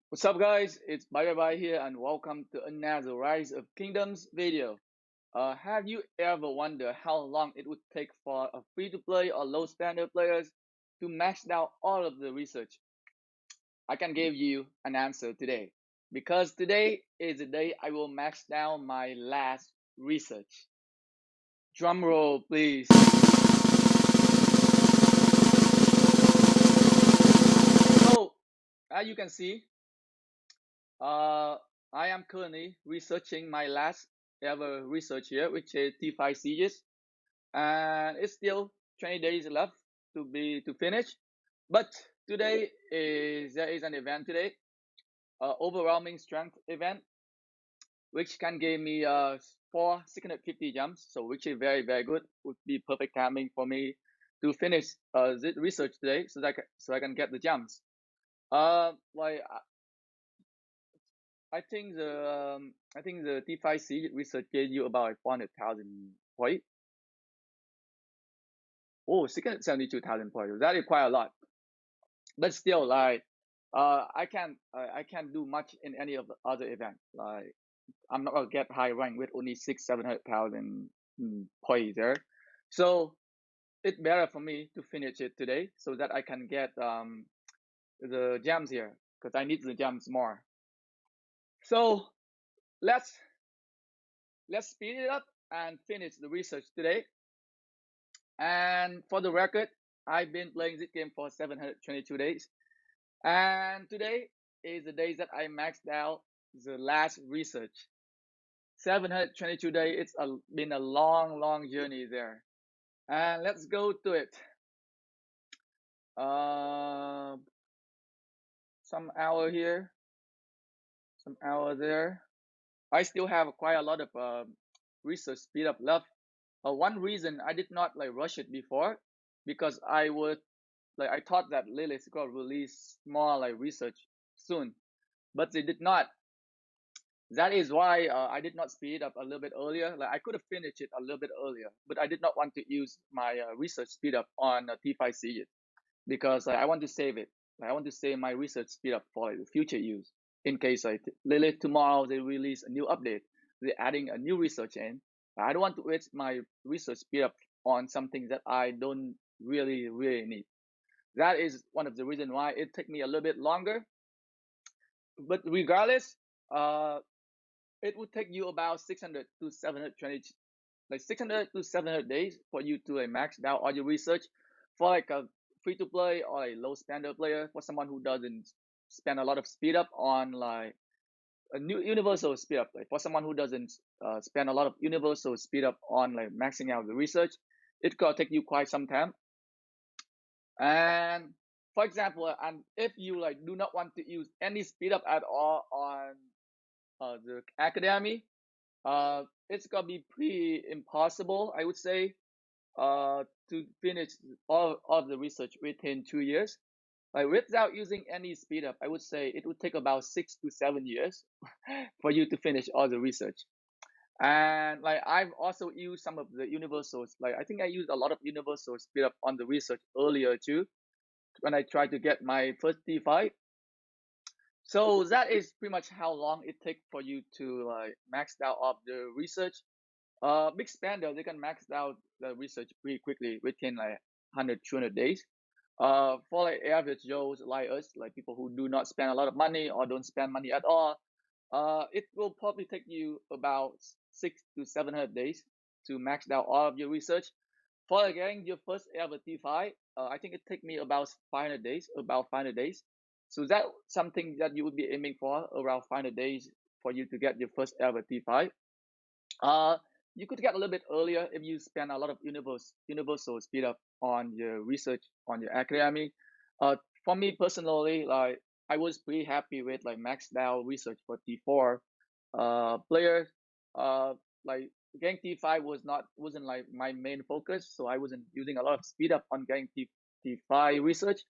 What's up, guys? It's Bye here, and welcome to another Rise of Kingdoms video. Have you ever wondered how long it would take for a free-to-play or low-standard players to max out all of the research? I can give you an answer today, because today is the day I will max down my last research. Drum roll, please. So, as you can see, Uh, I am currently researching my last ever research here, which is T5 sieges, and it's still 20 days left to finish. But today there is an event today, overwhelming strength event, which can give me 650 jumps, so which is very good. Would be perfect timing for me to finish the research today, so I can get the jumps. Like I think the T5C research gave you about 400,000 points. Oh, 672,000 points. That is quite a lot. But still, like, I can't do much in any of the other events. Like, I'm not gonna get high rank with only 700,000 points there. So it's better for me to finish it today so that I can get the gems here because I need the gems more. So let's let's speed it up and finish the research today. And for the record, I've been playing this game for 722 days. And today is the days that I maxed out the last research. 722 days, been a long journey there. And let's go to it. Uh, some hour here, some hour there. I still have quite a lot of research speed up left. One reason I did not like rush it before, because I thought that Lilith got release more like research soon, but they did not. That is why I did not speed up a little bit earlier. Like I could have finished it a little bit earlier, but I did not want to use my research speed up on T5C because I want to save it. I want to save my research speed up for like, future use in case like Lilith tomorrow they release a new update. They're adding a new research in. I don't want to waste my research speed up on something that I don't really need. That is one of the reasons why it took me a little bit longer. But regardless, uh, it would take you about 600 to 720, like 600 to 700 days for you to max out all your research for like a free to play or a low standard player, for someone who doesn't spend a lot of speed up on like a new universal speed up. Like for someone who doesn't spend a lot of universal speed up on like maxing out the research, it could take you quite some time. And for example, and if you like do not want to use any speed up at all on the academy, it's gonna be pretty impossible, I would say, to finish all of the research within 2 years. Like without using any speed up, I would say it would take about 6 to 7 years for you to finish all the research. And like I've also used some of the universals. Like I think I used a lot of universal speed up on the research earlier too, when I tried to get my first T5. So that is pretty much how long it takes for you to like max out of the research. Big spender, they can max out the research pretty quickly within like 100, 200 days. For like average Joes like us, like people who do not spend a lot of money or don't spend money at all, it will probably take you about 6 to 700 days to max out all of your research. For like getting your first ever T5, I think it take me about 500 days, So that something that you would be aiming for around 500 days for you to get your first ever T5. Uh, you could get a little bit earlier if you spend a lot of universal speed up on your research on your academy. For me personally, like I was pretty happy with like maxed out research for T4 players. Uh, like getting T5 wasn't like my main focus, so I wasn't using a lot of speed up on getting T5 research.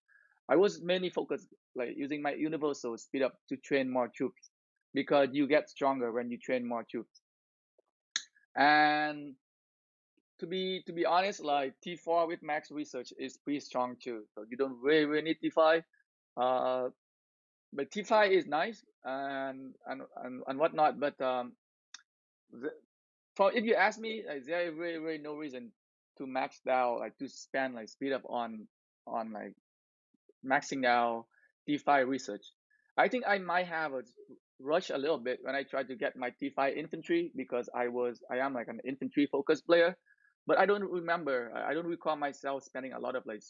I was mainly focused like using my universal speed up to train more troops, because you get stronger when you train more troops. And to be honest, like T4 with max research is pretty strong too. So you don't really need T5. Uh, but T5 is nice and whatnot. But the, for if you ask me, like, there really really no reason to max out, like to spend like speed up on like maxing out T5 research. I think I might have a rush a little bit when I tried to get my T5 infantry because I am like an infantry focused player, but I don't remember. I don't recall myself spending a lot of like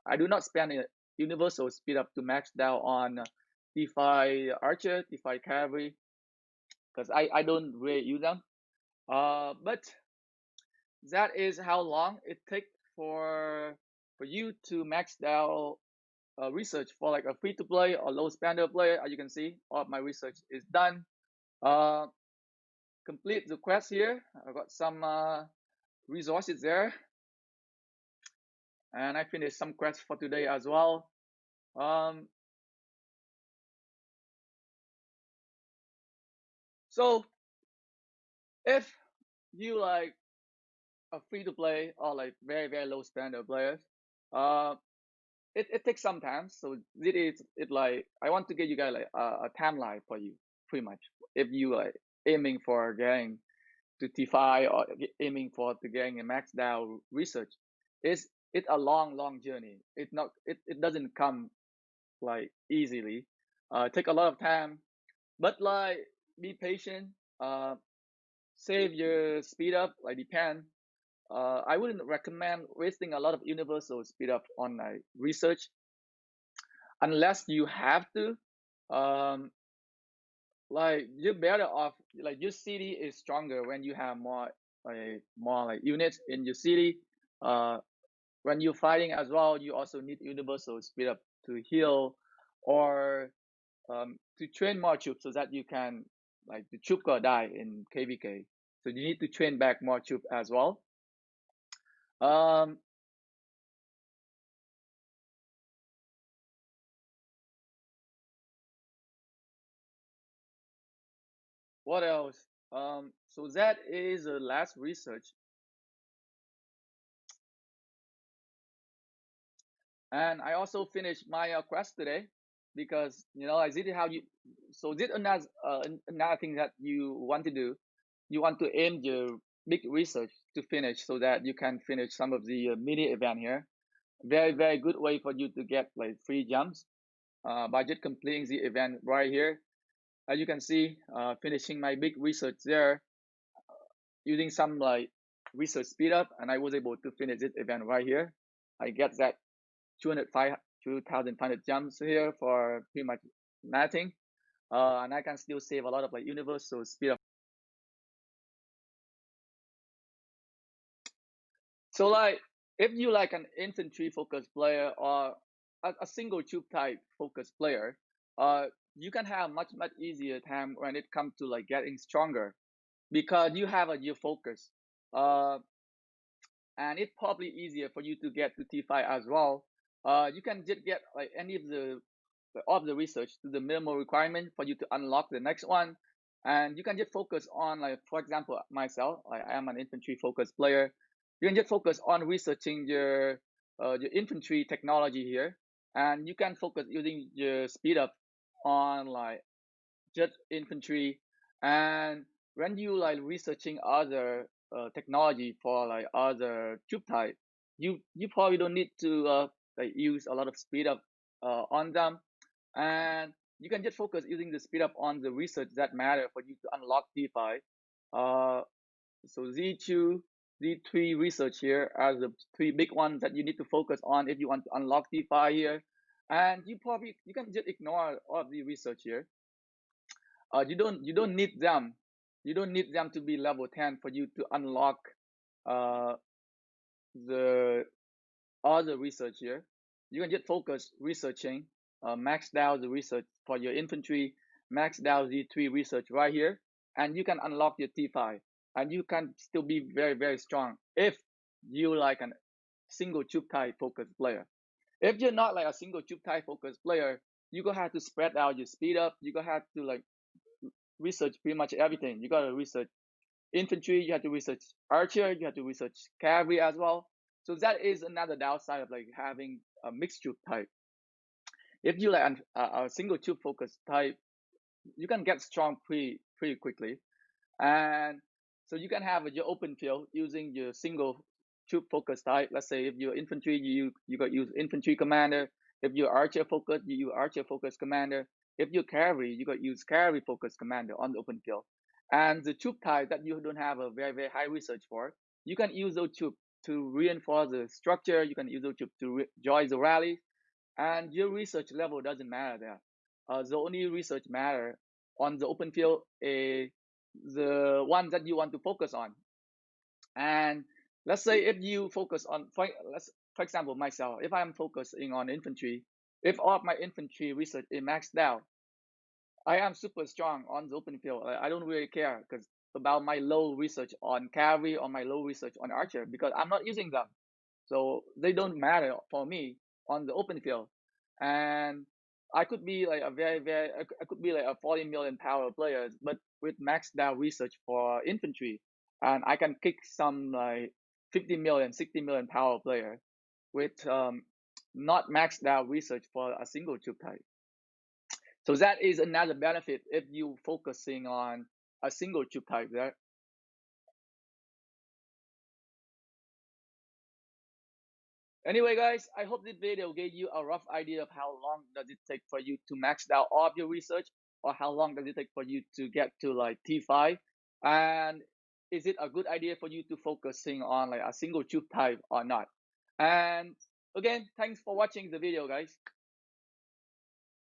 I do not spend a universal speed up to max down on T5 archer, T5 cavalry because I don't really use them. But that is how long it takes for you to max out research for like a free to play or low spender player. As you can see, all of my research is done. Uh, Complete the quest here. I got some resources there, and I finished some quests for today as well. Um, so if you like a free to play or like very very low spender players, uh, it takes some time. So it like I want to get you guys like a timeline for you pretty much. If you like aiming for getting to T5 or aiming for to getting a max down research, it's a long journey. It doesn't come like easily. Take a lot of time, but like be patient. Uh, Save your speed up. Like depend. I wouldn't recommend wasting a lot of universal speed up on like research unless you have to. Um, like you're better off. Like your city is stronger when you have more like units in your city. Uh, when you're fighting as well, you also need universal speed up to heal or to train more troops so that you can like the troop got die in KvK. So you need to train back more troops as well. Um, what else? So that is the last research, and I also finished my quest today because I did how you. So did another thing that you want to do. You want to aim your big research to finish so that you can finish some of the mini event here. Very very good way for you to get like free jumps by just completing the event right here. As you can see, finishing my big research there using some like research speed up, and I was able to finish this event right here. I get that 205 2,500 jumps here for pretty much nothing. And I can still save a lot of like universal speed up. So like if you like an infantry focused player or a single troop type focused player, uh, you can have much easier time when it comes to like getting stronger because you have a your focus. Uh, and it's probably easier for you to get to T5 as well. You can just get like any of the research to the minimal requirement for you to unlock the next one, and you can just focus on like for example myself, I am an infantry focused player. You can just focus on researching your infantry technology here, and you can focus using your speed up on like just infantry. And when you like researching other technology for like other troop type, you probably don't need to like use a lot of speed up on them, and you can just focus using the speed up on the research that matter for you to unlock DeFi. Uh, so Z2, Z3 research here are the three big ones that you need to focus on if you want to unlock DeFi here. And you can just ignore all of the research here. You don't need them. You don't need them to be level 10 for you to unlock uh, the other research here. You can just focus researching, max down the research for your infantry, max down the 3 research right here, and you can unlock your T5. And you can still be very, very strong if you like a single troop type focused player. If you're not like a single troop type focused player, you gonna have to spread out your speed up. You gonna have to like research pretty much everything. You gotta research infantry, you have to research archer, you have to research cavalry as well. So that is another downside of like having a mixed troop type. If you like a single tube focus type, you can get strong pretty quickly. And so you can have your open field using your single troop focus type. Let's say if you're infantry, you got use infantry commander. If you're archer focus, you use archer focus commander. If you're cavalry, you got use cavalry focus commander on the open field. And the troop type that you don't have a very high research for, you can use those troop to reinforce the structure. You can use those troop to join the rally, and your research level doesn't matter there. The only research matter on the open field is the one that you want to focus on. And let's say if you focus on, for example, myself, if I'm focusing on infantry, if all of my infantry research is maxed out, I am super strong on the open field. I don't really care because about my low research on cavalry or my low research on archer, because I'm not using them. So they don't matter for me on the open field. And I could be like a I could be like a 40 million power player, but with maxed out research for infantry, and I can kick some like 50 million, 60 million power player with not maxed out research for a single troop type. So that is another benefit if you focusing on a single troop type there. Anyway, guys, I hope this video gave you a rough idea of how long does it take for you to max out all of your research, or how long does it take for you to get to like T5, and is it a good idea for you to focusing on like a single tube type or not? And again, thanks for watching the video, guys.